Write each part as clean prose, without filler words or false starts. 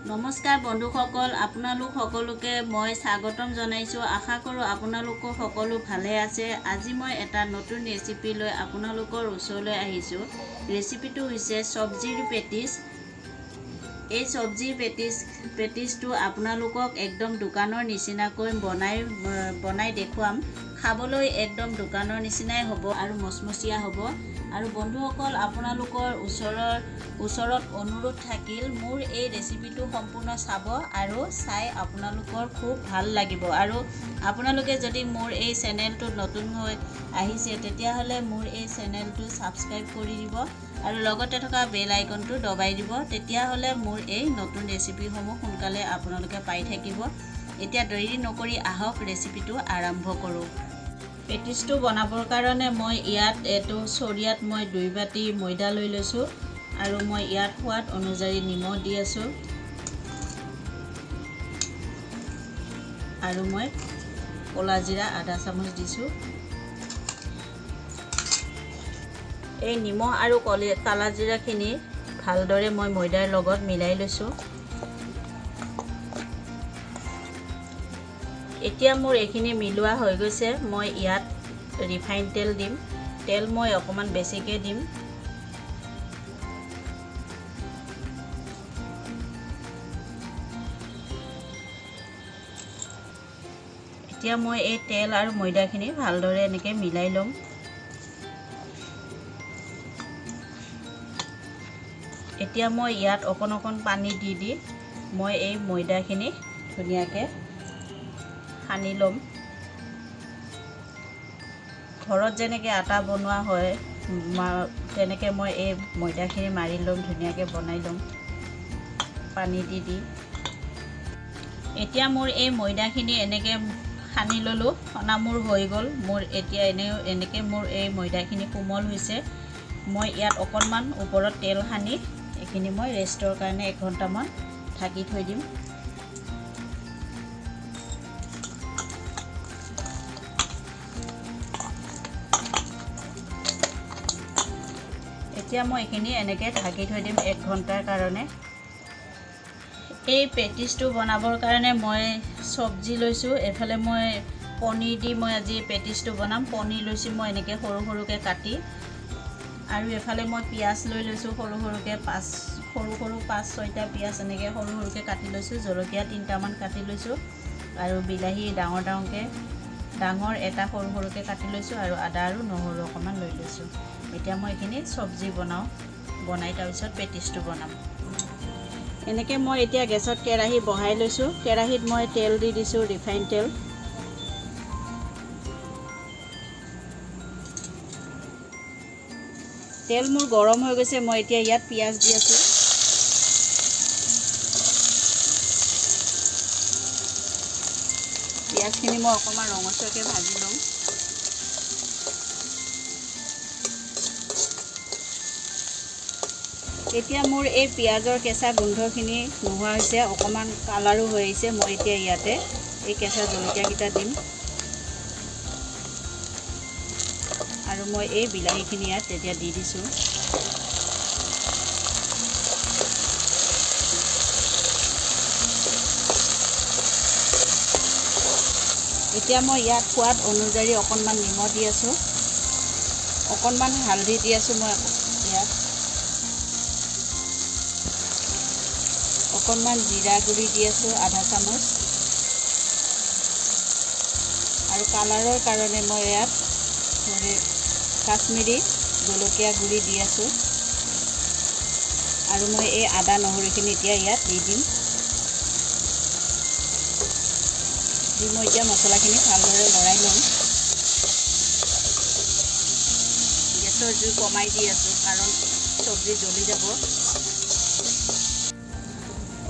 নমস্কাৰ বন্ধুসকল, আপোনালোক সকলোকে মই স্বাগতম জনাইছোঁ। আশা কৰোঁ আপোনালোক সকলো ভালে আছে। আজি মই এটা নতুন ৰেচিপি লৈ আপোনালোকৰ ওচৰলৈ আহিছোঁ। ৰেচিপিটো হৈছে চব্জিৰ পেটিছ। এই চব্জিৰ পেটিছটো আপোনালোকক একদম দোকানৰ নিচিনাকৈ বনাই দেখুৱাম। খাবলৈ একদম দোকানৰ নিচিনাই হ'ব আৰু মচমচীয়া হ'ব। আৰু বন্ধুসকল, আপোনালোকৰ ওচৰত অনুৰোধ থাকিল মোৰ এই ৰেচিপিটো সম্পূৰ্ণ চাব আৰু চাই আপোনালোকৰ খুব ভাল লাগিব। আৰু আপোনালোকে যদি মোৰ এই চেনেলটো নতুন হৈ আহিছে তেতিয়াহ'লে মোৰ এই চেনেলটো ছাবস্ক্ৰাইব কৰি দিব আৰু লগতে থকা বেল আইকনটো দবাই দিব। তেতিয়াহ'লে মোৰ এই নতুন ৰেচিপিসমূহ সোনকালে আপোনালোকে পাই থাকিব। এতিয়া দেৰি নকৰি আহক ৰেচিপিটো আৰম্ভ কৰোঁ। পেটিছটো বনাবৰ কাৰণে মই ইয়াত এইটো চৰিয়াত মই 2 বাটি ময়দা লৈ লৈছোঁ আৰু মই ইয়াত সোৱাদ অনুযায়ী নিমখ দি আছোঁ আৰু মই ক'লা জিৰা আধা চামুচ দিছোঁ। এই নিমখ আৰু ক'লা জিৰাখিনি ভালদৰে মই ময়দাৰ লগত মিলাই লৈছোঁ। এতিয়া মোৰ এইখিনি মিলোৱা হৈ গৈছে। মই ইয়াত ৰিফাইন তেল দিম। তেল মই অকণমান বেছিকৈ দিম। এতিয়া মই এই তেল আৰু ময়দাখিনি ভালদৰে এনেকৈ মিলাই ল'ম। এতিয়া মই ইয়াত অকণ পানী দি মই এই ময়দাখিনি ধুনীয়াকৈ সানি ল'ম। ঘৰত যেনেকৈ আটা বনোৱা হয় তেনেকৈ মই এই ময়দাখিনি মাৰি ল'ম, ধুনীয়াকৈ বনাই ল'ম পানী দি। এতিয়া মোৰ এই ময়দাখিনি এনেকৈ সানি ল'লোঁ, সনা মোৰ হৈ গ'ল। মোৰ এতিয়া এনেকৈ মোৰ এই ময়দাখিনি কোমল হৈছে। মই ইয়াত অকণমান ওপৰত তেল সানি এইখিনি মই ৰেষ্টৰ কাৰণে 1 ঘণ্টামান ঢাকি থৈ দিম। এতিয়া মই এইখিনি এনেকৈ ঢাকি থৈ দিম 1 ঘণ্টাৰ কাৰণে। এই পেটিছটো বনাবৰ কাৰণে মই চব্জি লৈছোঁ। এইফালে মই পনীৰ দি মই আজি পেটিছটো বনাম। পনীৰ লৈছোঁ মই এনেকৈ সৰুকৈ কাটি, আৰু এইফালে মই পিঁয়াজ লৈ লৈছোঁ সৰুকৈ 5-6টা পিঁয়াজ এনেকৈ সৰুকৈ কাটি লৈছোঁ। জলকীয়া 3টামান কাটি লৈছোঁ আৰু বিলাহী ডাঙৰ এটা সৰুকৈ কাটি লৈছোঁ আৰু আদা আৰু নহৰু অকণমান লৈ লৈছোঁ। এতিয়া মই এইখিনি চব্জি বনাই তাৰপিছত পেটিছটো বনাম। এনেকৈ মই এতিয়া গেছত কেৰাহী বহাই লৈছোঁ। কেৰাহীত মই তেল দি দিছোঁ, ৰিফাইন তেল। তেল মোৰ গৰম হৈ গৈছে। মই এতিয়া ইয়াত পিঁয়াজ দি আছোঁ। পিঁয়াজখিনি মই অকণমান ৰঙচুৱাকৈ ভাজি ল'ম। এতিয়া মোৰ এই পিঁয়াজৰ কেঁচা গোন্ধখিনি নোহোৱা হৈছে, অকণমান কালাৰো হৈ আহিছে। মই এতিয়া ইয়াতে এই কেঁচা জলকীয়াকেইটা দিম আৰু মই এই বিলাহীখিনি ইয়াত তেতিয়া দি দিছোঁ। এতিয়া মই ইয়াত সোৱাদ অনুযায়ী অকণমান নিমখ দি আছোঁ, অকণমান হালধি দি আছোঁ। মই ইয়াত অকণমান জিৰা গুড়ি দি আছোঁ আধা চামুচ, আৰু কালাৰৰ কাৰণে মই ইয়াত কাশ্মীৰী জলকীয়া গুড়ি দি আছোঁ। আৰু মই এই আদা নহৰুখিনি এতিয়া ইয়াত দি দিম। মই এতিয়া মছলাখিনি ভালদৰে লৰাই ল'ম। গেছৰ জুই কমাই দি আছোঁ কাৰণ চব্জি জ্বলি যাব।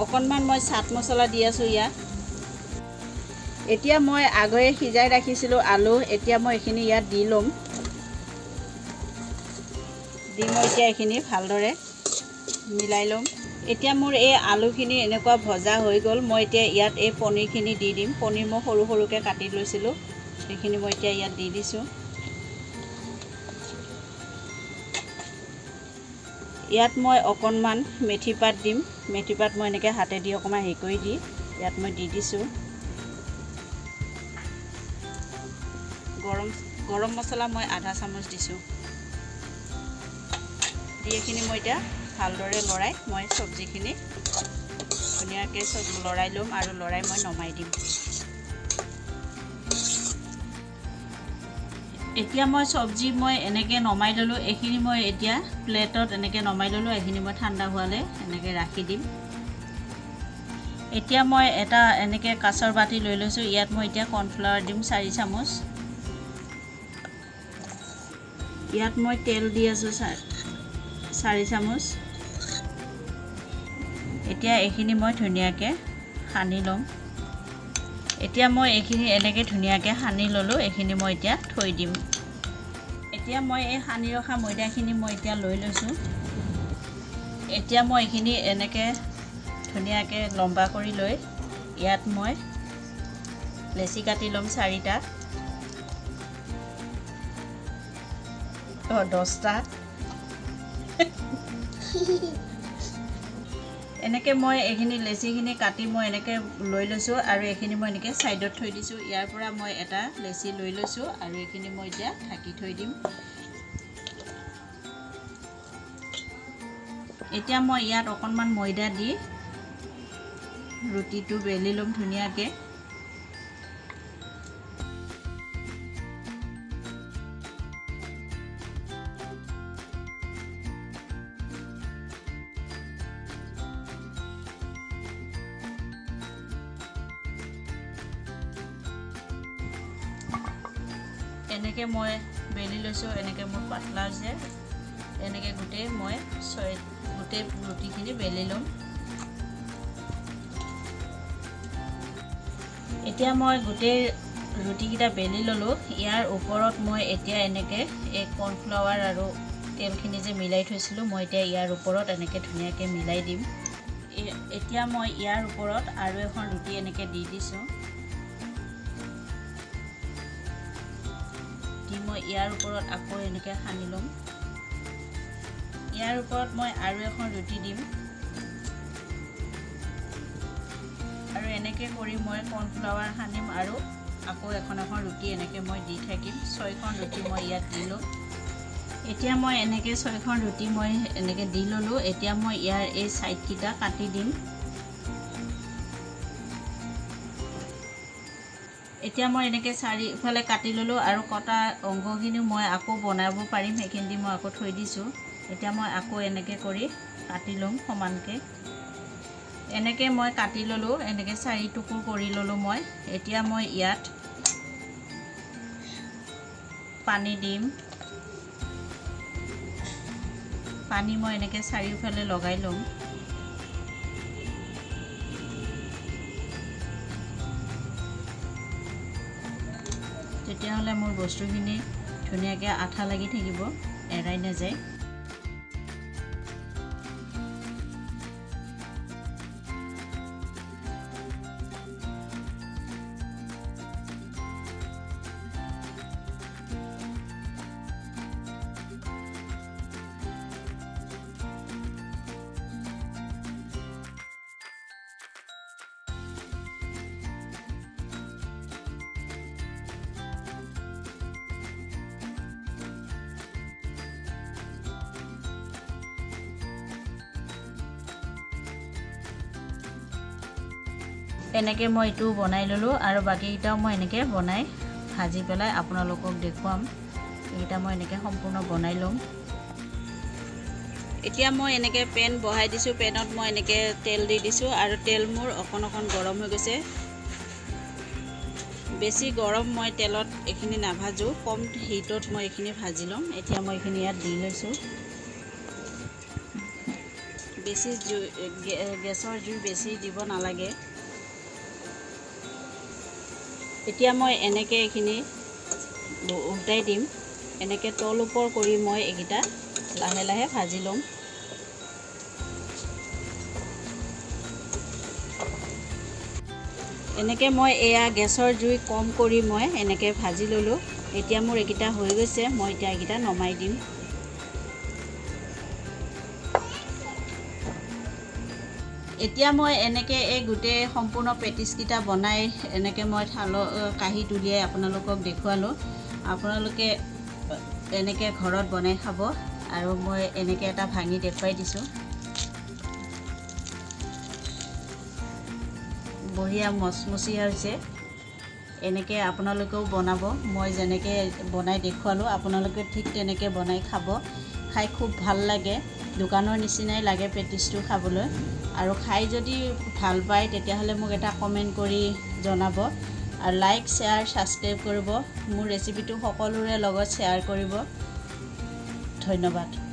অকণমান মই চাট মছলা দি আছোঁ ইয়াত। এতিয়া মই আগতে সিজাই ৰাখিছিলোঁ আলু, এতিয়া মই এইখিনি ইয়াত দি ল'ম। মই এতিয়া এইখিনি ভালদৰে মিলাই ল'ম। এতিয়া মোৰ এই আলুখিনি এনেকুৱা ভজা হৈ গ'ল। মই এতিয়া ইয়াত এই পনীৰখিনি দি দিম। পনীৰ মই সৰুকৈ কাটি লৈছিলোঁ, সেইখিনি মই এতিয়া ইয়াত দি দিছোঁ। ইয়াত মই অকণমান মেথি পাত দিম। মেথি পাত মই এনেকৈ হাতেদি অকণমান হেৰি কৰি দি ইয়াত মই দি দিছোঁ। গৰম মছলা মই আধা চামুচ দিছোঁ। দি এইখিনি মই এতিয়া ভালদৰে লৰাই মই চব্জিখিনি ধুনীয়াকৈ চব লৰাই ল'ম আৰু লৰাই মই নমাই দিম। এতিয়া মই চব্জি মই এনেকৈ নমাই ল'লোঁ। এইখিনি মই এতিয়া প্লেটত এনেকৈ নমাই ল'লোঁ। এইখিনি মই ঠাণ্ডা হোৱালৈ এনেকৈ ৰাখি দিম। এতিয়া মই এটা এনেকৈ কাঁচৰ বাতি লৈ লৈছোঁ। ইয়াত মই এতিয়া কৰ্ণফ্লাৱাৰ দিম 4 চামুচ। ইয়াত মই তেল দি আছোঁ 4 চামুচ। এতিয়া এইখিনি মই ধুনীয়াকৈ সানি ল'ম। এতিয়া মই এইখিনি এনেকৈ ধুনীয়াকৈ সানি ল'লোঁ। এইখিনি মই এতিয়া থৈ দিম। এতিয়া মই এই সানি ৰখা ময়দাখিনি মই এতিয়া লৈ লৈছোঁ। এতিয়া মই এইখিনি এনেকৈ ধুনীয়াকৈ লম্বা কৰি লৈ ইয়াত মই লেচি কাটি ল'ম 4টা 10টা এনেকৈ মই এইখিনি লেচিখিনি কাটি মই এনেকৈ লৈ লৈছোঁ আৰু এইখিনি মই এনেকৈ ছাইডত থৈ দিছোঁ। ইয়াৰ পৰা মই এটা লেচি লৈ লৈছোঁ আৰু এইখিনি মই এতিয়া ঢাকি থৈ দিম। এতিয়া মই ইয়াত অকণমান ময়দা দি ৰুটিটো বেলি ল'ম ধুনীয়াকৈ। এনেকৈ মই বেলি লৈছোঁ। এনেকৈ মোৰ পাতলা হৈছে। এনেকৈ গোটেই মই গোটেই ৰুটিখিনি বেলি ল'ম। এতিয়া মই গোটেই ৰুটিকেইটা বেলি ল'লোঁ। ইয়াৰ ওপৰত মই এতিয়া এনেকৈ এই কৰ্ণফ্লাৱাৰ আৰু তেলখিনি যে মিলাই থৈছিলোঁ মই এতিয়া ইয়াৰ ওপৰত এনেকৈ ধুনীয়াকৈ মিলাই দিম। এতিয়া মই ইয়াৰ ওপৰত আৰু এখন ৰুটি এনেকৈ দি দিছোঁ। মই ইয়াৰ ওপৰত আকৌ এনেকৈ সানি ল'ম। ইয়াৰ ওপৰত মই আৰু এখন ৰুটি দিম আৰু এনেকৈ কৰি মই কৰ্ণফ্লাৱাৰ সানিম আৰু আকৌ এখন ৰুটি এনেকৈ মই দি থাকিম। 6খন ৰুটি মই ইয়াত দিলোঁ। এতিয়া মই এনেকৈ 6খন ৰুটি মই এনেকৈ দি ল'লোঁ। এতিয়া মই ইয়াৰ এই ছাইডকেইটা কাটি দিম। এতিয়া মই এনেকৈ চাৰিওফালে কাটি ল'লোঁ আৰু কটা অংশখিনিও মই আকৌ বনাব পাৰিম। সেইখিনি দি মই আকৌ থৈ দিছোঁ। এতিয়া মই আকৌ এনেকৈ কৰি কাটি ল'ম সমানকৈ। এনেকৈ মই কাটি ল'লোঁ। এনেকৈ 4 টুকুৰ কৰি ল'লোঁ মই। এতিয়া মই ইয়াত পানী দিম। পানী মই এনেকৈ চাৰিওফালে লগাই ল'ম। তেতিয়াহ'লে মোৰ বস্তুখিনি ধুনীয়াকৈ আঠা লাগি থাকিব, এৰাই নাযায়। এনেকৈ মই এইটো বনাই ল'লোঁ আৰু বাকীকেইটাও মই এনেকৈ বনাই ভাজি পেলাই আপোনালোকক দেখুৱাম। এইকেইটা মই এনেকৈ সম্পূৰ্ণ বনাই ল'ম। এতিয়া মই এনেকৈ পেন বহাই দিছোঁ। পেনত মই এনেকৈ তেল দি দিছোঁ আৰু তেল মোৰ অকণ গৰম হৈ গৈছে। বেছি গৰম মই তেলত এইখিনি নাভাজোঁ, কম হিটত মই এইখিনি ভাজি ল'ম। এতিয়া মই এইখিনি ইয়াত দি লৈছোঁ। বেছি গেছৰ জুই বেছি দিব নালাগে। এতিয়া মই এনেকৈ এইখিনি উল্টাই দিম। এনেকৈ তল ওপৰ কৰি মই এইকেইটা লাহে লাহে ভাজি ল'ম। এনেকৈ মই এয়া গেছৰ জুই কম কৰি মই এনেকৈ ভাজি ল'লোঁ। এতিয়া মোৰ এইকেইটা হৈ গৈছে। মই এতিয়া এইকেইটা নমাই দিম। এতিয়া মই এনেকৈ এই গোটেই সম্পূৰ্ণ পেটিছকেইটা বনাই এনেকৈ মই কাঁহীত উলিয়াই আপোনালোকক দেখুৱালোঁ। আপোনালোকে এনেকৈ ঘৰত বনাই খাব। আৰু মই এনেকৈ এটা ভাঙি দেখুৱাই দিছোঁ। বঢ়িয়া মচমচীয়া হৈছে। এনেকৈ আপোনালোকেও বনাব। মই যেনেকৈ বনাই দেখুৱালোঁ আপোনালোকে ঠিক তেনেকৈ বনাই খাব। খাই খুব ভাল লাগে। দোকানৰ নিচিনাই লাগে পেটিছটো খাবলৈ। আৰু খাই যদি ভাল পায় তেতিয়াহ'লে মোক এটা কমেণ্ট কৰি জনাব। আৰু লাইক, শ্বেয়াৰ, ছাবস্ক্ৰাইব কৰিব। মোৰ ৰেচিপিটো সকলোৰে লগত শ্বেয়াৰ কৰিব। ধন্যবাদ।